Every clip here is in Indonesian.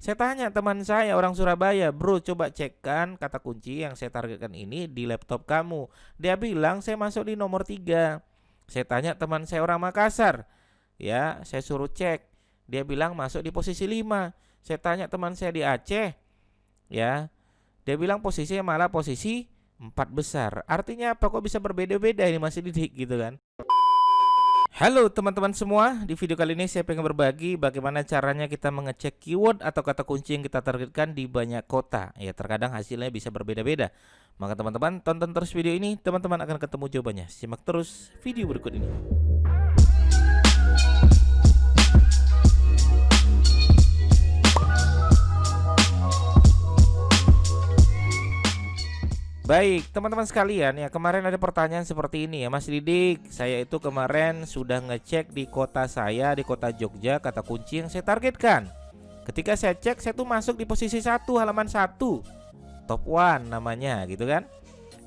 Saya tanya teman saya orang Surabaya, bro coba cek kan kata kunci yang saya targetkan ini di laptop kamu. Dia bilang saya masuk di nomor 3. Saya tanya teman saya orang Makassar, ya saya suruh cek. Dia bilang masuk di posisi 5. Saya tanya teman saya di Aceh, ya dia bilang posisinya malah posisi 4 besar. Artinya apa kok bisa berbeda-beda ini Mas Didik gitu kan. Halo teman-teman semua, di video kali ini saya pengen berbagi bagaimana caranya kita mengecek keyword atau kata kunci yang kita targetkan di banyak kota. Ya terkadang hasilnya bisa berbeda-beda. Maka teman-teman tonton terus video ini, teman-teman akan ketemu jawabannya. Simak terus video berikut ini. Baik, teman-teman sekalian ya, kemarin ada pertanyaan seperti ini ya, Mas Didik. Saya itu kemarin sudah ngecek di kota saya, di kota Jogja, kata kunci yang saya targetkan. Ketika saya cek, saya tuh masuk di posisi 1, halaman 1, top 1 namanya gitu kan.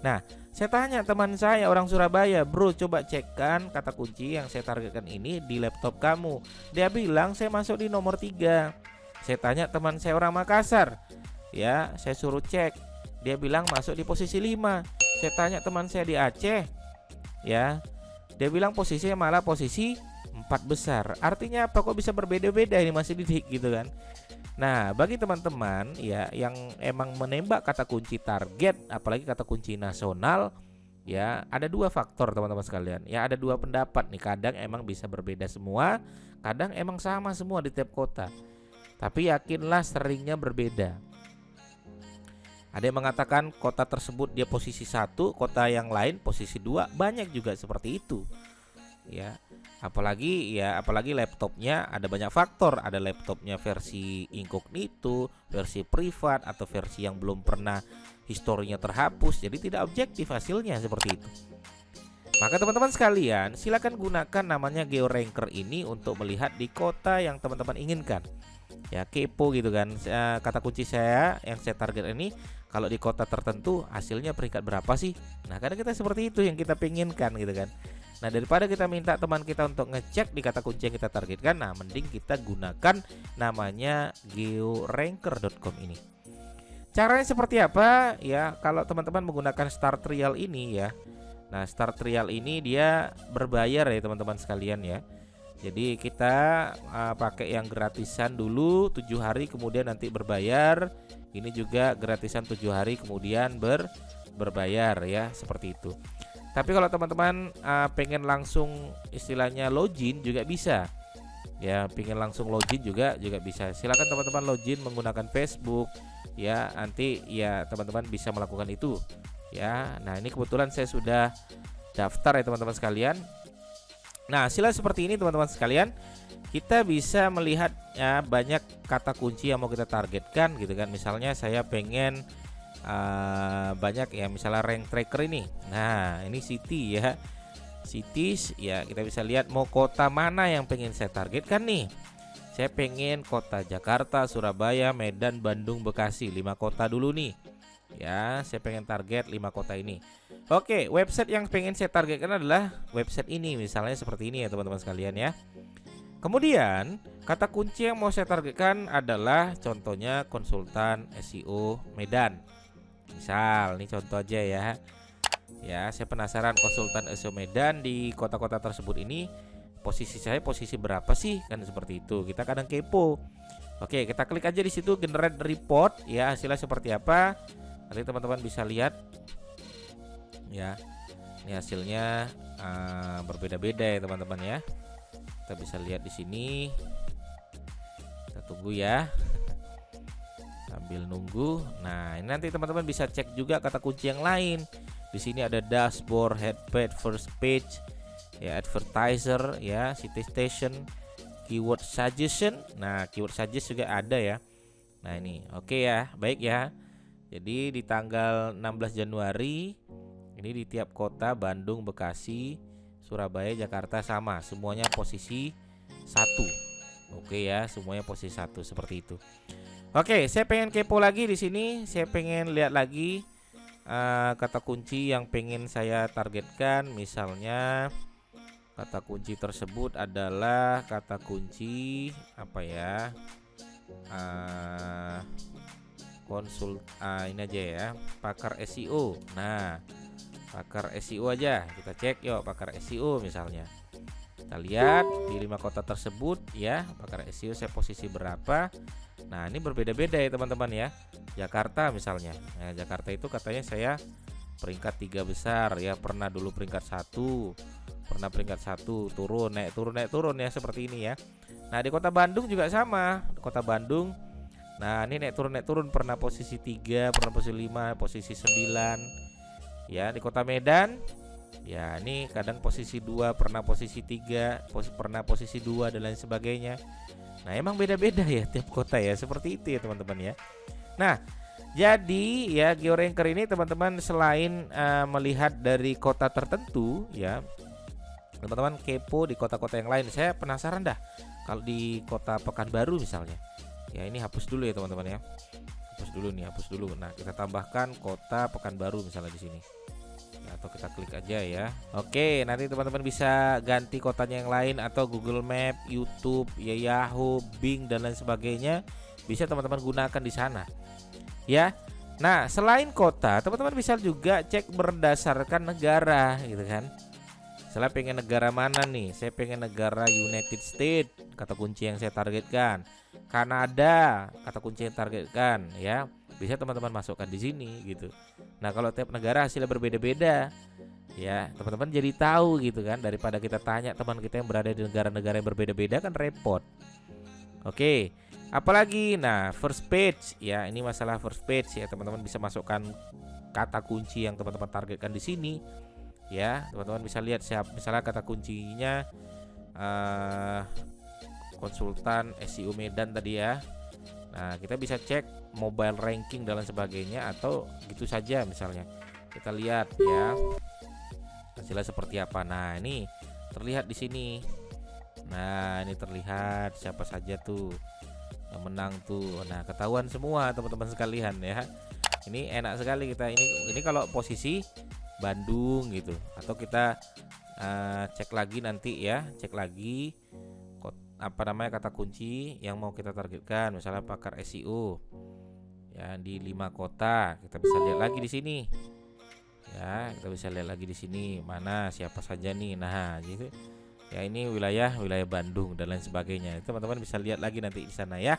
Nah, saya tanya teman saya orang Surabaya, bro coba cek kan kata kunci yang saya targetkan ini di laptop kamu. Dia bilang saya masuk di nomor 3. Saya tanya teman saya orang Makassar, ya saya suruh cek. Dia bilang masuk di posisi 5. Saya tanya teman saya di Aceh, ya dia bilang posisinya malah posisi 4 besar. Artinya apa kok bisa berbeda-beda ini Mas Didik gitu kan. Nah, bagi teman-teman ya yang emang menembak kata kunci target, apalagi kata kunci nasional, ya ada dua faktor teman-teman sekalian. Ya ada dua pendapat nih, kadang emang bisa berbeda semua, kadang emang sama semua di tiap kota. Tapi yakinlah seringnya berbeda. Ada yang mengatakan kota tersebut dia posisi 1, kota yang lain posisi 2, banyak juga seperti itu. Ya. Apalagi laptopnya ada banyak faktor, ada laptopnya versi incognito, versi privat atau versi yang belum pernah historinya terhapus. Jadi tidak objektif hasilnya seperti itu. Maka teman-teman sekalian, silakan gunakan namanya GeoRanker ini untuk melihat di kota yang teman-teman inginkan. Ya kepo gitu kan, kata kunci saya yang saya target ini kalau di kota tertentu hasilnya peringkat berapa sih. Nah kadang kita seperti itu yang kita penginkan gitu kan. Nah daripada kita minta teman kita untuk ngecek di kata kunci yang kita targetkan, nah mending kita gunakan namanya georanker.com ini. Caranya seperti apa ya? Kalau teman-teman menggunakan Start Trial ini ya, nah Start Trial ini dia berbayar ya teman-teman sekalian ya. Jadi kita pakai yang gratisan dulu 7 hari, kemudian nanti berbayar. Ini juga gratisan 7 hari kemudian berbayar ya, seperti itu. Tapi kalau teman-teman pengen langsung istilahnya login juga bisa. Ya, pengen langsung login juga bisa. Silakan teman-teman login menggunakan Facebook ya, nanti ya teman-teman bisa melakukan itu ya. Nah, ini kebetulan saya sudah daftar ya teman-teman sekalian. Nah, hasilnya seperti ini teman-teman sekalian. Kita bisa melihat ya banyak kata kunci yang mau kita targetkan gitu kan. Misalnya saya pengen banyak ya, misalnya rank tracker ini. Nah, ini city ya. Cities ya, kita bisa lihat mau kota mana yang pengen saya targetkan nih. Saya pengen kota Jakarta, Surabaya, Medan, Bandung, Bekasi, 5 kota dulu nih. Ya, saya pengen target 5 kota ini. Oke, website yang pengen saya targetkan adalah website ini, misalnya seperti ini ya teman-teman sekalian ya. Kemudian kata kunci yang mau saya targetkan adalah contohnya konsultan SEO Medan. Misal, ini contoh aja ya. Ya, saya penasaran konsultan SEO Medan di kota-kota tersebut ini posisi saya posisi berapa sih? Kan seperti itu. Kita kadang kepo. Oke, kita klik aja di situ generate report ya, hasilnya seperti apa. Nanti teman-teman bisa lihat ya. Ini hasilnya berbeda-beda ya teman-teman ya. Kita bisa lihat di sini. Kita tunggu ya. Sambil nunggu. Nah, ini nanti teman-teman bisa cek juga kata kunci yang lain. Di sini ada dashboard, headpad, first page, ya advertiser, ya city station, keyword suggestion. Nah, keyword suggest juga ada ya. Nah, ini oke ya, baik ya. Jadi di tanggal 16 Januari ini di tiap kota Bandung, Bekasi, Surabaya, Jakarta sama, semuanya posisi 1. Oke ya, semuanya posisi 1 seperti itu. Oke, saya pengen kepo lagi di sini. Saya pengen lihat lagi kata kunci yang pengen saya targetkan. Misalnya kata kunci tersebut adalah kata kunci apa ya? ini aja ya, pakar SEO. Nah, pakar SEO aja kita cek yuk, pakar SEO misalnya. Kita lihat di 5 kota tersebut ya, pakar SEO saya posisi berapa. Nah, ini berbeda-beda ya teman-teman ya. Jakarta misalnya. Nah, Jakarta itu katanya saya peringkat 3 besar ya, pernah dulu peringkat 1, pernah peringkat 1, turun naik turun ya, seperti ini ya. Nah, di Kota Bandung juga sama. Di Kota Bandung, nah ini naik turun, pernah posisi 3, pernah posisi 5, posisi 9 ya. Di Kota Medan ya, ini kadang posisi 2, pernah posisi 3, pernah posisi 2 dan lain sebagainya. Nah, emang beda-beda ya tiap kota ya, seperti itu ya teman-teman ya. Nah, jadi ya GeoRanker ini teman-teman selain melihat dari kota tertentu ya, teman-teman kepo di kota-kota yang lain. Saya penasaran dah kalau di kota Pekanbaru misalnya. Ya, ini hapus dulu ya teman-teman ya. Hapus dulu. Nah, kita tambahkan kota Pekanbaru misalnya di sini. Ya, atau kita klik aja ya. Oke, nanti teman-teman bisa ganti kotanya yang lain, atau Google Map, YouTube, ya Yahoo, Bing dan lain sebagainya. Bisa teman-teman gunakan di sana. Ya. Nah, selain kota, teman-teman bisa juga cek berdasarkan negara gitu kan. Saya pengen negara mana nih? Saya pengen negara United States, kata kunci yang saya targetkan. Kanada, kata kunci yang targetkan ya. Bisa teman-teman masukkan di sini gitu. Nah, kalau tiap negara hasilnya berbeda-beda ya, teman-teman jadi tahu gitu kan, daripada kita tanya teman kita yang berada di negara-negara yang berbeda-beda kan repot. Oke, apalagi nah first page ya, ini masalah first page ya, teman-teman bisa masukkan kata kunci yang teman-teman targetkan di sini ya. Teman-teman bisa lihat misalnya kata kuncinya konsultan SEO Medan tadi ya. Nah, kita bisa cek mobile ranking dan lain sebagainya, atau gitu saja misalnya. Kita lihat ya hasilnya seperti apa. Nah, ini terlihat di sini. Nah, ini terlihat siapa saja tuh yang menang tuh. Nah, ketahuan semua teman-teman sekalian ya. Ini enak sekali kita ini kalau posisi Bandung gitu. Atau kita cek lagi nanti ya, cek lagi kata kunci yang mau kita targetkan, misalnya pakar SEO ya di 5 kota. Kita bisa lihat lagi di sini ya, kita bisa lihat lagi di sini mana siapa saja nih. Nah, gitu ya, ini wilayah Bandung dan lain sebagainya. Teman-teman bisa lihat lagi nanti di sana ya.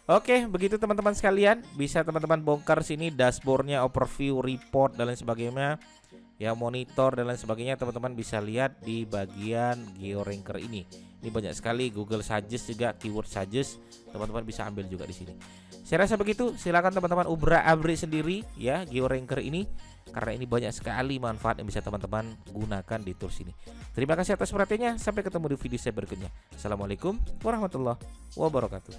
Oke, begitu teman-teman sekalian, bisa teman-teman bongkar sini dashboardnya, overview, report dan lain sebagainya ya, monitor dan lain sebagainya. Teman-teman bisa lihat di bagian GeoRanker ini. Ini banyak sekali, Google Suggest juga, keyword Suggest, teman-teman bisa ambil juga di sini. Saya rasa begitu. Silakan teman-teman ubrak-abrik sendiri ya GeoRanker ini, karena ini banyak sekali manfaat yang bisa teman-teman gunakan di tools ini. Terima kasih atas perhatiannya. Sampai ketemu di video saya berikutnya. Assalamualaikum warahmatullahi wabarakatuh.